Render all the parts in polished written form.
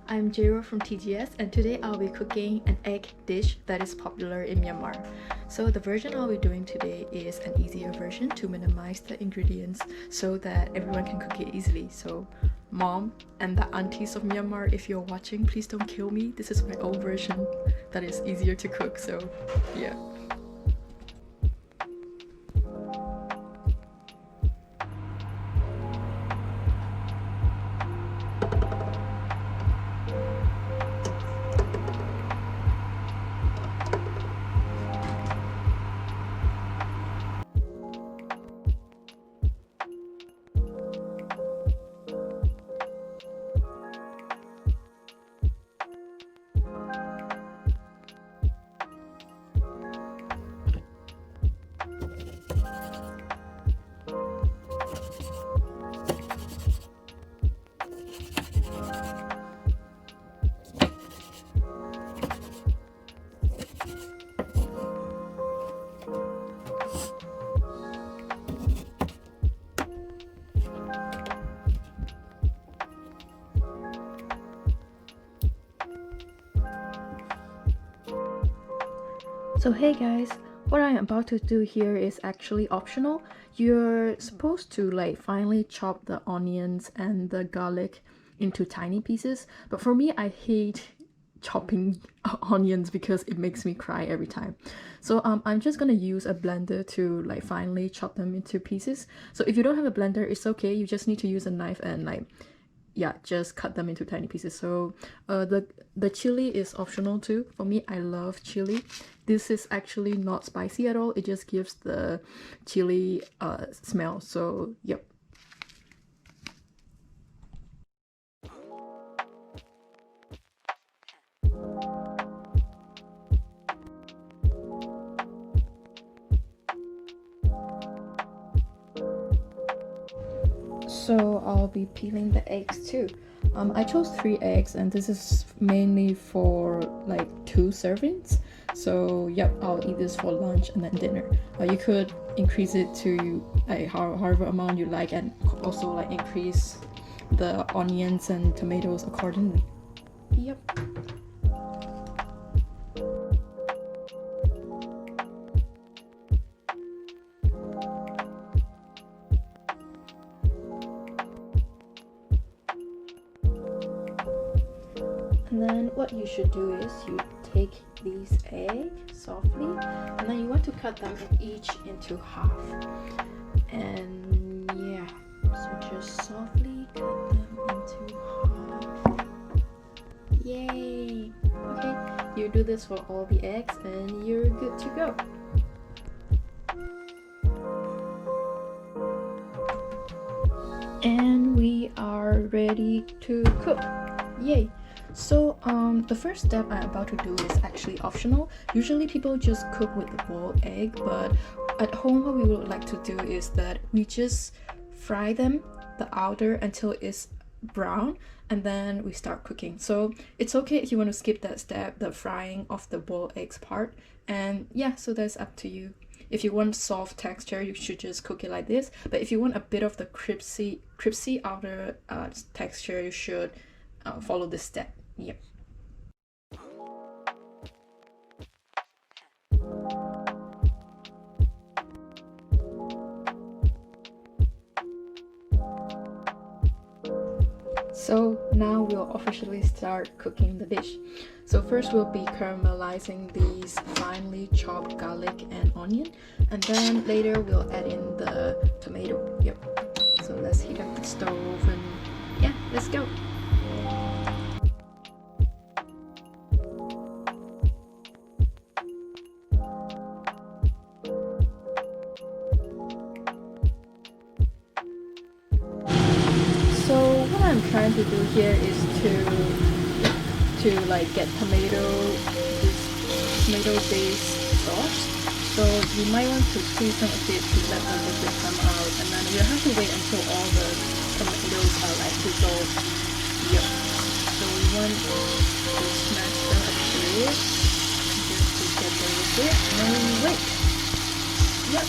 I'm J from TGS, and today I'll be cooking an egg dish that is popular in Myanmar. So the version I'll be doing today is an easier version to minimize the ingredients so that everyone can cook it easily. So mom and the aunties of Myanmar, if you're watching, please don't kill me. This is my own version that is easier to cook, so yeah. So hey guys, what I'm about to do here is actually optional. You're supposed to finely chop the onions and the garlic into tiny pieces, but for me I hate chopping onions because it makes me cry every time. So I'm just gonna use a blender to finely chop them into pieces. So if you don't have a blender, it's okay, you just need to use a knife and just cut them into tiny pieces. So the chili is optional too. For me, I love chili. This is actually not spicy at all. It just gives the chili smell. So yep. So I'll be peeling the eggs too. I chose 3 eggs and this is mainly for 2 servings. So yep, I'll eat this for lunch and then dinner. You could increase it to however amount you like, and also increase the onions and tomatoes accordingly. Yep. And then what you should do is you take these eggs softly, and then you want to cut them each into half. And yeah, so just softly cut them into half. Yay! Okay, you do this for all the eggs and you're good to go. And we are ready to cook. Yay! So the first step I'm about to do is actually optional. Usually people just cook with the boiled egg, but at home what we would like to do is that we just fry them, the outer, until it's brown, and then we start cooking. So it's okay if you want to skip that step, the frying of the boiled eggs part. And yeah, so that's up to you. If you want soft texture, you should just cook it like this. But if you want a bit of the crispy outer texture, you should follow this step. Yep. So now we'll officially start cooking the dish. So first we'll be caramelizing these finely chopped garlic and onion, and then later we'll add in the tomato. Yep. So let's heat up the stove and yeah, let's go. So what I'm trying to do here is to get tomato-based sauce. So you might want to season a bit to let the liquid come out, and then you have to wait until all the tomatoes are dissolved. Yep. So we want to smash them a bit just to get the liquid, and then we wait. Yep.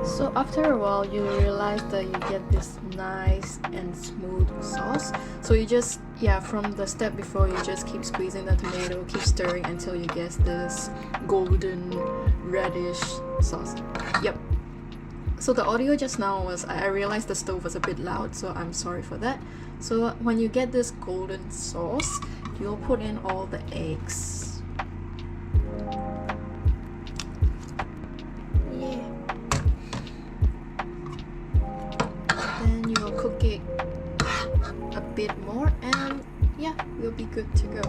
So So after a while, you realize that you get this nice and smooth sauce. So you just, from the step before, you just keep squeezing the tomato, keep stirring until you get this golden reddish sauce. Yep. So the audio just now was, I realized the stove was a bit loud, so I'm sorry for that. So when you get this golden sauce, you'll put in all the eggs. Then you will cook it a bit more and we'll be good to go.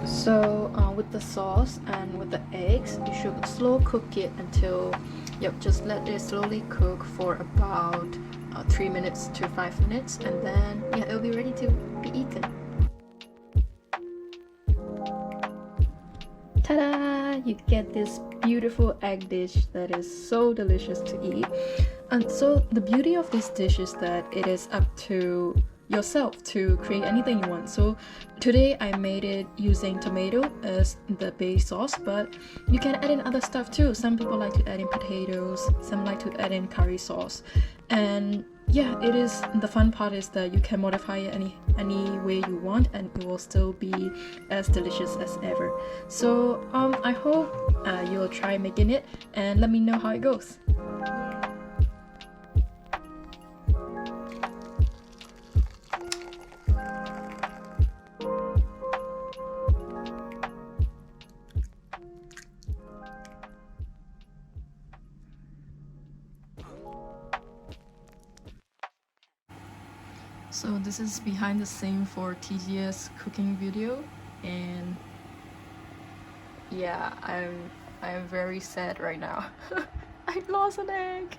So with the sauce and with the eggs, you should slow cook it until, just let it slowly cook for about 3 minutes to 5 minutes, and then it'll be ready to be eaten. Ta-da! You get this beautiful egg dish that is so delicious to eat. And so the beauty of this dish is that it is up to yourself to create anything you want. So today I made it using tomato as the base sauce, but you can add in other stuff too. Some people like to add in potatoes, some like to add in curry sauce, and it is, the fun part is that you can modify it any way you want and it will still be as delicious as ever. So I hope you'll try making it and let me know how it goes. So this is behind the scene for TGS cooking video, and I'm very sad right now. I lost an egg.